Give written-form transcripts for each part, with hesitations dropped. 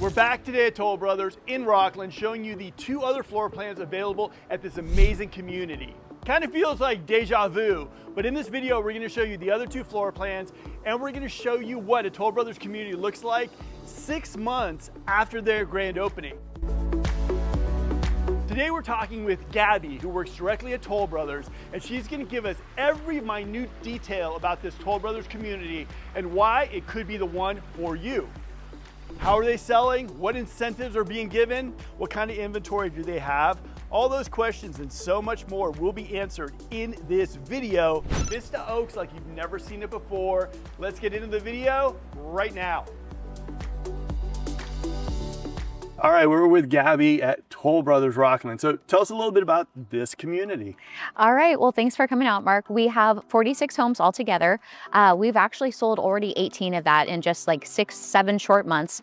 We're back today at Toll Brothers in Rocklin, showing you the 2 other floor plans available at this amazing community. Kind of feels like deja vu, but in this video, we're gonna show you the other 2 floor plans, and we're gonna show you what a Toll Brothers community looks like 6 months after their grand opening. Today we're talking with Gabby, who works directly at Toll Brothers, and she's gonna give us every minute detail about this Toll Brothers community and why it could be the one for you. How are they selling? What incentives are being given? What kind of inventory do they have? All those questions and so much more will be answered in this video. Vista Oaks like you've never seen it before. Let's get into the video right now. All right, we're with Gabby at Toll Brothers Rocklin. So tell us a little bit about this community. All right, well, thanks for coming out, Mark. We have 46 homes altogether. We've actually sold already 18 of that in just like 6-7 short months.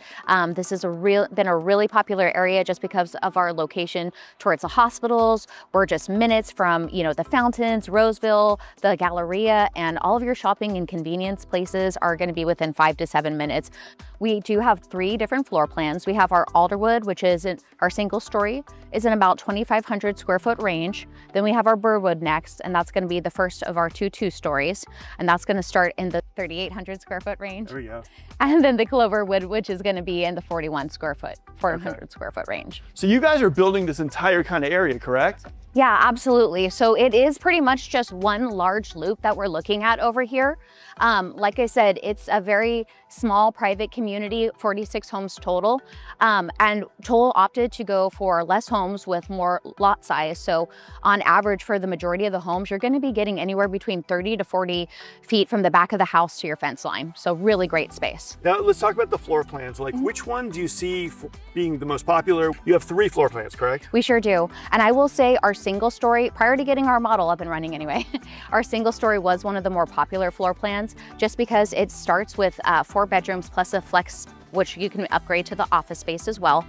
This has been a really popular area just because of our location towards the hospitals. We're just minutes from, the fountains, Roseville, the Galleria, and all of your shopping and convenience places are going to be within 5 to 7 minutes. We do have 3 different floor plans. We have our Alderwood, which is our single story, is in about 2,500 square foot range. Then we have our Burwood next, and that's going to be the first of our 2 stories, and that's going to start in the 3,800 square foot range. There we go. And then the Cloverwood, which is going to be in the 400 square foot range. So you guys are building this entire kind of area, correct? Yeah, absolutely. So it is pretty much just one large loop that we're looking at over here. Like I said, it's a very small private community, 46 homes total. And Toll opted to go for less homes with more lot size. So on average for the majority of the homes, you're going to be getting anywhere between 30 to 40 feet from the back of the house to your fence line. So really great space. Now let's talk about the floor plans. Like which one do you see being the most popular? You have 3 floor plans, correct? We sure do. And I will say our single story, prior to getting our model up and running anyway, our single story was one of the more popular floor plans just because it starts with 4 bedrooms plus a flex, which you can upgrade to the office space as well.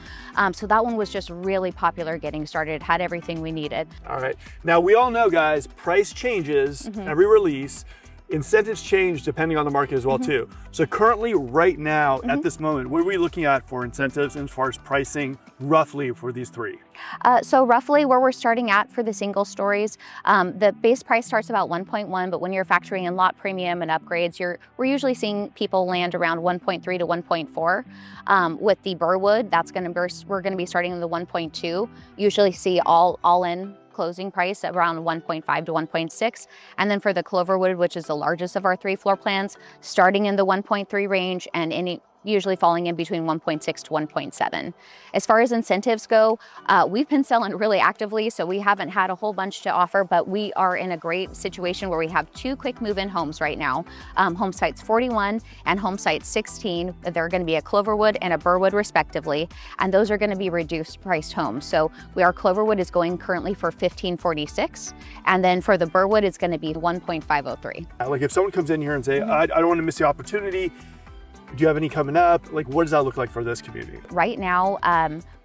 So that one was just really popular getting started, had everything we needed. All right, now we all know, guys, price changes every release. Incentives change depending on the market as well too. So currently right now at this moment, what are we looking at for incentives as far as pricing roughly for these 3? So roughly where we're starting at for the single stories, the base price starts about 1.1, but when you're factoring in lot premium and upgrades, we're usually seeing people land around 1.3 to 1.4. With the Burwood, we're going to be starting in the 1.2. Usually see all in closing price around 1.5 to 1.6. And then for the Cloverwood, which is the largest of our 3 floor plans, starting in the 1.3 range and usually falling in between 1.6 to 1.7. As far as incentives go, we've been selling really actively, so we haven't had a whole bunch to offer, but we are in a great situation where we have 2 quick move-in homes right now. Home sites 41 and home site 16. They're gonna be a Cloverwood and a Burwood respectively, and those are gonna be reduced priced homes. So our Cloverwood is going currently for $1,546, and then for the Burwood, it's gonna be $1.503. Like if someone comes in here and say, I don't wanna miss the opportunity, do you have any coming up? Like, what does that look like for this community? Right now,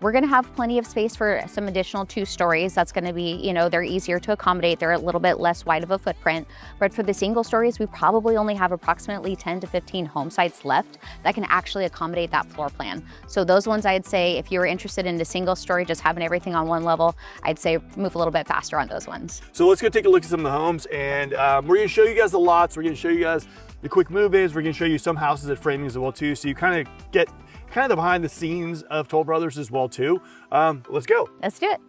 we're gonna have plenty of space for some additional 2 stories. That's gonna be, they're easier to accommodate. They're a little bit less wide of a footprint. But for the single stories, we probably only have approximately 10 to 15 home sites left that can actually accommodate that floor plan. So those ones, I'd say, if you were interested in the single story, just having everything on one level, I'd say move a little bit faster on those ones. So let's go take a look at some of the homes, and we're gonna show you guys the lots. We're gonna show you guys the quick move-ins. We're gonna show you some houses at framing as well too, so you kind of get the behind the scenes of Toll Brothers as well too. Let's go. Let's do it.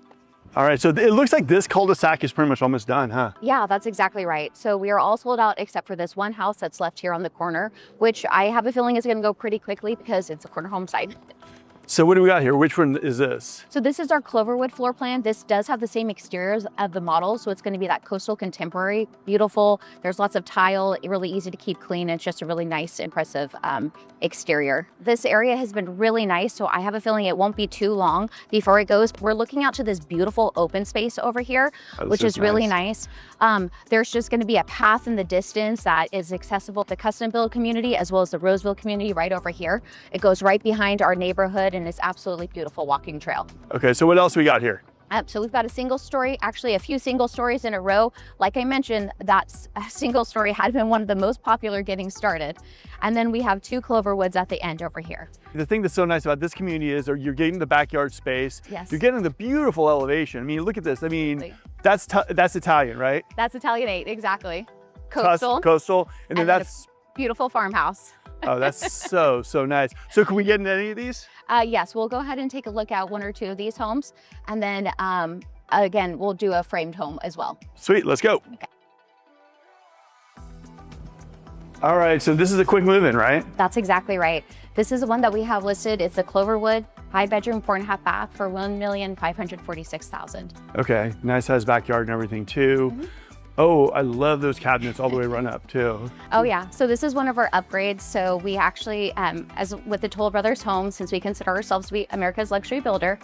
All right, so it looks like this cul-de-sac is pretty much almost done, huh? Yeah, that's exactly right. So we are all sold out except for this one house that's left here on the corner, which I have a feeling is gonna go pretty quickly because it's a corner home site. So what do we got here? Which one is this? So this is our Cloverwood floor plan. This does have the same exteriors of the model, so it's going to be that coastal contemporary, beautiful. There's lots of tile, really easy to keep clean. It's just a really nice, impressive exterior. This area has been really nice, so I have a feeling it won't be too long before it goes. We're looking out to this beautiful open space over here, which is really nice. There's just going to be a path in the distance that is accessible to the custom build community as well as the Roseville community right over here. It goes right behind our neighborhood and it's absolutely beautiful walking trail. Okay, so what else we got here? So we've got a single story, actually a few single stories in a row. Like I mentioned, that single story had been one of the most popular getting started. And then we have 2 clover woods at the end over here. The thing that's so nice about this community is you're getting the backyard space. Yes. You're getting the beautiful elevation. I mean, look at this. I mean, that's Italian, right? That's Italianate, exactly. Coastal. Coastal, and then that's beautiful farmhouse. Oh, that's so nice. So can we get into any of these? Yes, we'll go ahead and take a look at 1 or 2 of these homes. And then again, we'll do a framed home as well. Sweet, let's go. Okay. All right, so this is a quick move-in, right? That's exactly right. This is the one that we have listed. It's a Cloverwood, 5-bedroom, 4.5 bath for $1,546,000. Okay, nice size backyard and everything too. Mm-hmm. Oh, I love those cabinets all the way run up too. Oh yeah, so this is one of our upgrades. So we actually, as with the Toll Brothers homes, since we consider ourselves to be America's luxury builder,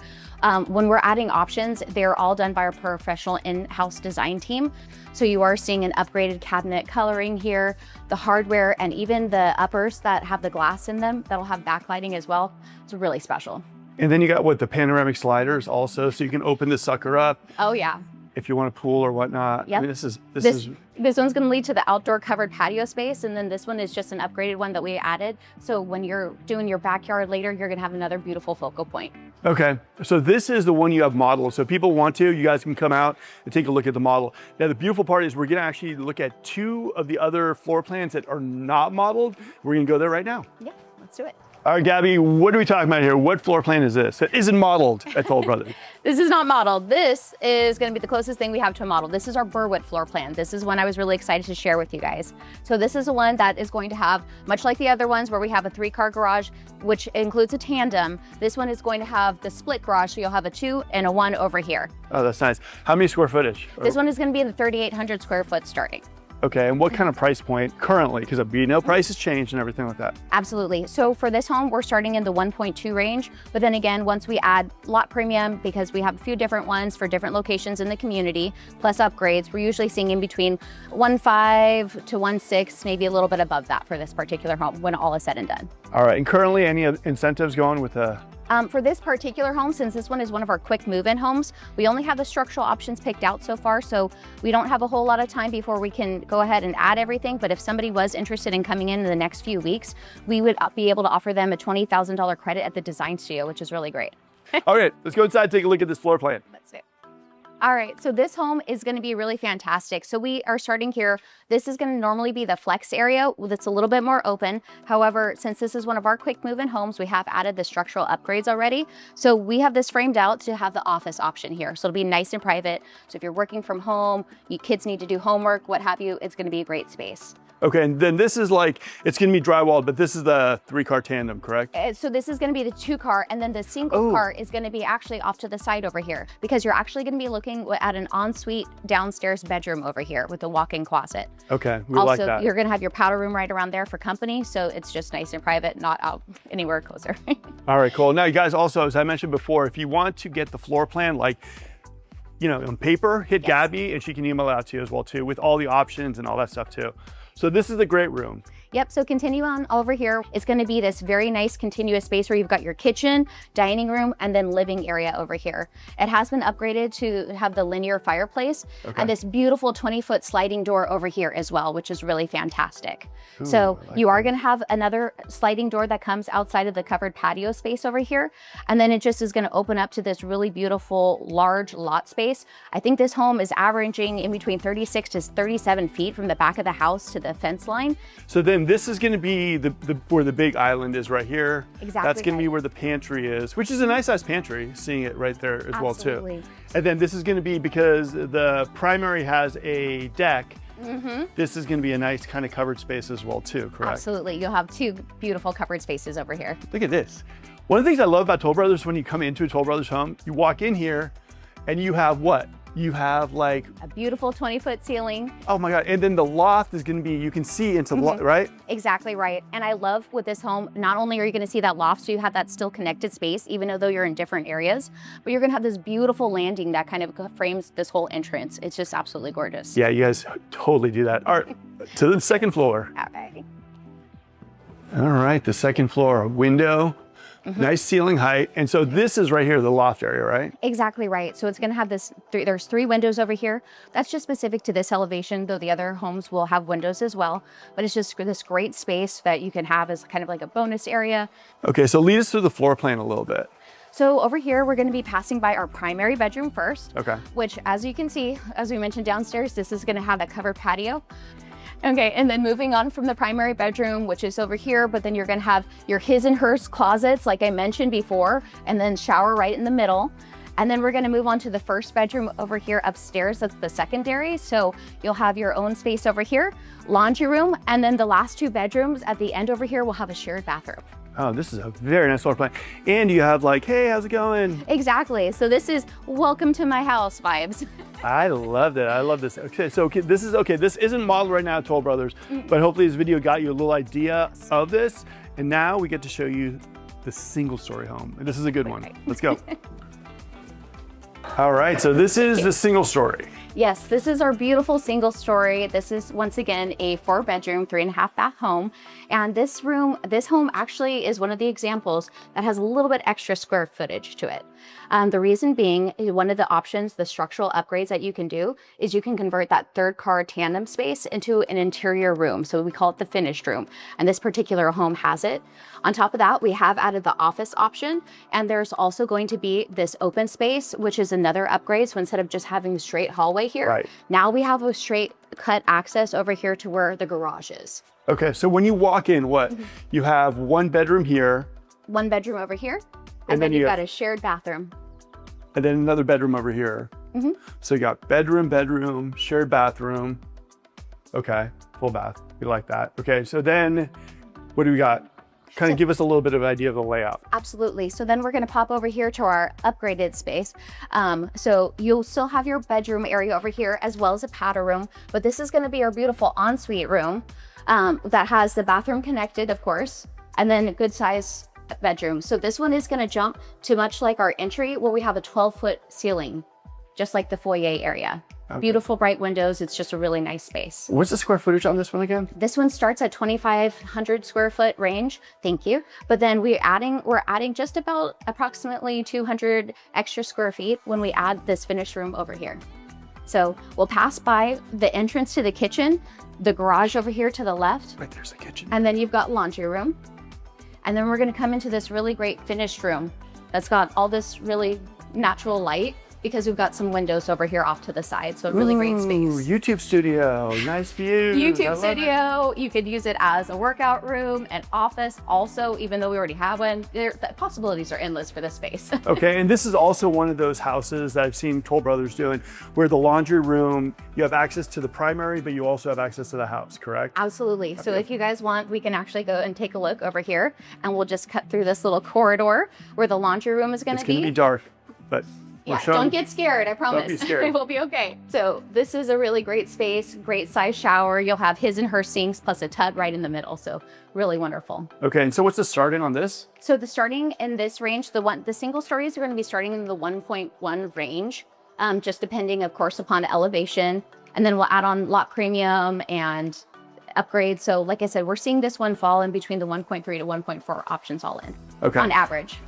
when we're adding options, they're all done by our professional in-house design team. So you are seeing an upgraded cabinet coloring here, the hardware, and even the uppers that have the glass in them, that'll have backlighting as well. It's really special. And then you got what, the panoramic sliders also, so you can open this sucker up. Oh yeah. If you want a pool or whatnot. Yep. I mean, this is this one's gonna lead to the outdoor covered patio space, and then this one is just an upgraded one that we added. So when you're doing your backyard later, you're gonna have another beautiful focal point. Okay, so this is the one you have modeled. So if people want to, you guys can come out and take a look at the model. Now the beautiful part is we're gonna actually look at 2 of the other floor plans that are not modeled. We're gonna go there right now. Yeah, let's do it. All right, Gabby, what are we talking about here? What floor plan is this that isn't modeled at Toll Brothers? This is not modeled. This is gonna be the closest thing we have to a model. This is our Burwood floor plan. This is one I was really excited to share with you guys. So this is the one that is going to have, much like the other ones where we have a 3-car garage, which includes a tandem, this one is going to have the split garage, so you'll have a 2 and a 1 over here. Oh, that's nice. How many square footage? This one is gonna be in the 3,800 square foot starting. Okay, and what kind of price point currently? Because we know prices change and everything like that. Absolutely. So for this home, we're starting in the 1.2 range. But then again, once we add lot premium, because we have a few different ones for different locations in the community, plus upgrades, we're usually seeing in between 1.5 to 1.6, maybe a little bit above that for this particular home when all is said and done. All right, and currently any incentives going with the For this particular home, since this one is one of our quick move-in homes, we only have the structural options picked out so far, so we don't have a whole lot of time before we can go ahead and add everything. But if somebody was interested in coming in the next few weeks, we would be able to offer them a $20,000 credit at the design studio, which is really great. All right, let's go inside and take a look at this floor plan. Let's do it. All right, so this home is gonna be really fantastic. So we are starting here. This is gonna normally be the flex area that's a little bit more open. However, since this is one of our quick move-in homes, we have added the structural upgrades already. So we have this framed out to have the office option here. So it'll be nice and private. So if you're working from home, you kids need to do homework, what have you, it's gonna be a great space. Okay, and then this is like, it's gonna be drywalled, but this is the 3-car tandem, correct? So this is gonna be the 2-car, and then the single car is gonna be actually off to the side over here, because you're actually gonna be looking at an ensuite downstairs bedroom over here with a walk-in closet. Okay, we also, like that. You're gonna have your powder room right around there for company, so it's just nice and private, not out anywhere closer. All right, cool. Now you guys also, as I mentioned before, if you want to get the floor plan, like, you know, on paper, hit Gabby and she can email it out to you as well too, with all the options and all that stuff too. So this is a great room. Yep, so continue on over here. It's gonna be this very nice continuous space where you've got your kitchen, dining room, and then living area over here. It has been upgraded to have the linear fireplace and this beautiful 20-foot sliding door over here as well, which is really fantastic. Ooh, so like you are gonna have another sliding door that comes outside of the covered patio space over here. And then it just is gonna open up to this really beautiful, large lot space. I think this home is averaging in between 36 to 37 feet from the back of the house to the fence line. So then this is gonna be where the big island is right here. Exactly. That's gonna be where the pantry is, which is a nice size pantry, seeing it right there as well too. And then this is gonna be, because the primary has a deck, this is gonna be a nice kind of covered space as well too, correct? Absolutely, you'll have 2 beautiful covered spaces over here. Look at this. One of the things I love about Toll Brothers, when you come into a Toll Brothers home, you walk in here and you have what? You have like a beautiful 20-foot ceiling. Oh my God, and then the loft is gonna be, you can see into, right? Exactly right. And I love with this home, not only are you gonna see that loft, so you have that still connected space, even though you're in different areas, but you're gonna have this beautiful landing that kind of frames this whole entrance. It's just absolutely gorgeous. Yeah, you guys totally do that. All right, to the second floor. All right. All right, the second floor, a window. Nice ceiling height. And so this is right here, the loft area, right? Exactly right. So it's going to have there's 3 windows over here. That's just specific to this elevation, though the other homes will have windows as well. But it's just this great space that you can have as kind of like a bonus area. Okay, so lead us through the floor plan a little bit. So over here, we're going to be passing by our primary bedroom first. Okay. Which, as you can see, as we mentioned downstairs, this is going to have a covered patio. Okay, and then moving on from the primary bedroom, which is over here, but then you're gonna have your his and hers closets, like I mentioned before, and then shower right in the middle. And then we're gonna move on to the first bedroom over here upstairs. That's the secondary. So you'll have your own space over here, laundry room, and then the last 2 bedrooms at the end over here will have a shared bathroom. Oh, this is a very nice floor plan. And you have like, hey, how's it going? Exactly. So this is welcome to my house vibes. I love it. I love this. Okay, so this isn't modeled right now at Toll Brothers, but hopefully this video got you a little idea of this. And now we get to show you the single story home. And this is a good one. Let's go. All right, so this is the single story. Yes, this is our beautiful single story. This is once again a 4-bedroom, 3.5 bath home. And this home actually is one of the examples that has a little bit extra square footage to it. The reason being, one of the options, the structural upgrades that you can do is you can convert that 3rd car tandem space into an interior room. So we call it the finished room. And this particular home has it. On top of that, we have added the office option. And there's also going to be this open space, which is another upgrade. So instead of just having a straight hallway here, now we have a straight cut access over here to where the garage is. Okay, so when you walk in, you have 1 bedroom here. 1 bedroom over here. And then you've got a shared bathroom. And then another bedroom over here. So you got bedroom, shared bathroom. Okay, full bath. We like that. Okay, so then what do we got? Kind of give us a little bit of an idea of the layout. Absolutely. So then we're going to pop over here to our upgraded space. So you'll still have your bedroom area over here as well as a powder room, but this is going to be our beautiful ensuite room that has the bathroom connected, of course, and then a good size bedroom. So this one is going to jump to much like our entry where we have a 12-foot ceiling, just like the foyer area. Okay. Beautiful bright windows. It's just a really nice space. What's the square footage on this one again? This one starts at 2,500 square foot range. Thank you. But then we're adding just about approximately 200 extra square feet when we add this finished room over here. So we'll pass by the entrance to the kitchen, the garage over here to the left. Right, there's the kitchen. And then you've got laundry room. And then we're going to come into this really great finished room that's got all this really natural light, because we've got some windows over here off to the side. So a really great space. YouTube studio, nice view. YouTube studio, you could use it as a workout room, an office also, even though we already have one. The possibilities are endless for this space. Okay, and this is also one of those houses that I've seen Toll Brothers doing, where the laundry room, you have access to the primary, but you also have access to the house, correct? Absolutely. Okay. So if you guys want, we can actually go and take a look over here, and we'll just cut through this little corridor where the laundry room is going to be. It's going to be dark, but yeah, don't get scared, I promise. Don't be scared. It will be okay. So this is a really great space, great size shower. You'll have his and her sinks plus a tub right in the middle. So really wonderful. Okay, and so what's the starting on this? So the starting in this range, the single stories are going to be starting in the 1.1 range, just depending, of course, upon elevation. And then we'll add on lot premium and upgrades. So like I said, we're seeing this one fall in between the 1.3 to 1.4 options all in, on average.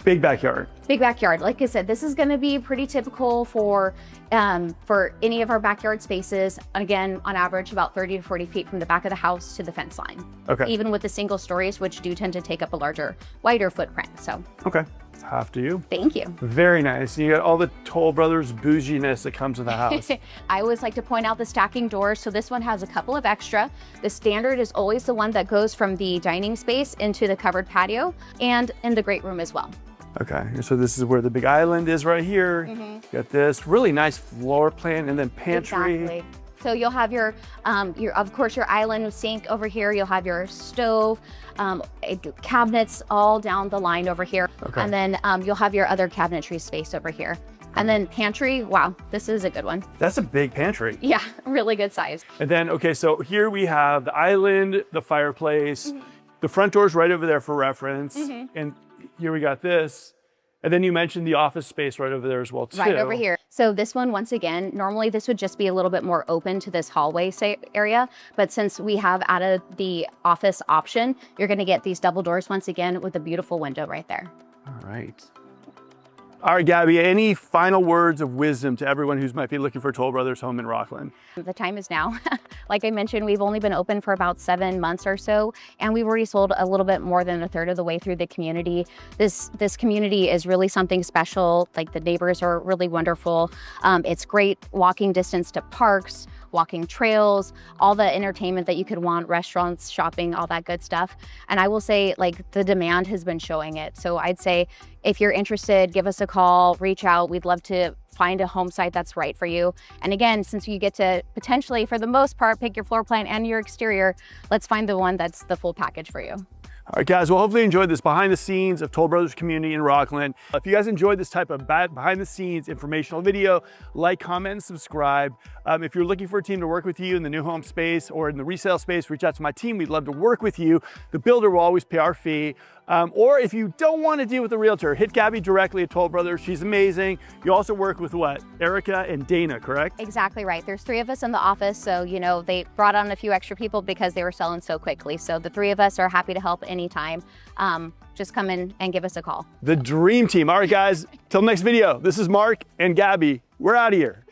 Big backyard. Big backyard. Like I said, this is going to be pretty typical for any of our backyard spaces. Again, on average, about 30 to 40 feet from the back of the house to the fence line. Okay. Even with the single stories, which do tend to take up a larger, wider footprint. So. Okay. After you. Thank you. Very nice. You got all the Toll Brothers bouginess that comes with the house. I always like to point out the stacking doors. So this one has a couple of extra. The standard is always the one that goes from the dining space into the covered patio and in the great room as well. Okay, so this is where the big island is right here. You got this really nice floor plan and then pantry. Exactly. So you'll have your of course, your island sink over here. You'll have your stove, cabinets all down the line over here. Okay. And then you'll have your other cabinetry space over here. And then pantry, wow, this is a good one. That's a big pantry. Yeah, really good size. And then, okay, so here we have the island, the fireplace, the front door's right over there for reference. And here we got this. And then you mentioned the office space right over there as well too. Right over here. So this one, once again, normally this would just be a little bit more open to this hallway area, but since we have added the office option, you're gonna get these double doors once again with a beautiful window right there. All right. All right, Gabby, any final words of wisdom to everyone who might be looking for a Toll Brothers home in Rocklin? The time is now. Like I mentioned, we've only been open for about 7 months or so, and we've already sold a little bit more than a third of the way through the community. This community is really something special. Like the neighbors are really wonderful. It's great walking distance to parks, walking trails, all the entertainment that you could want, restaurants, shopping, all that good stuff. And I will say, like, the demand has been showing it. So I'd say if you're interested, give us a call, reach out. We'd love to find a home site that's right for you. And again, since you get to potentially, for the most part, pick your floor plan and your exterior, let's find the one that's the full package for you. All right, guys, well, hopefully you enjoyed this behind the scenes of Toll Brothers community in Rocklin. If you guys enjoyed this type of behind the scenes informational video, like, comment, and subscribe. If you're looking for a team to work with you in the new home space or in the resale space, reach out to my team. We'd love to work with you. The builder will always pay our fee. Or if you don't want to deal with a realtor, hit Gabby directly at Toll Brothers. She's amazing. You also work with what? Erica and Dana, correct? Exactly right. There's 3 of us in the office. So, you know, they brought on a few extra people because they were selling so quickly. So the 3 of us are happy to help anytime. Just come in and give us a call. The dream team. All right, guys, till next video. This is Mark and Gabby. We're out of here.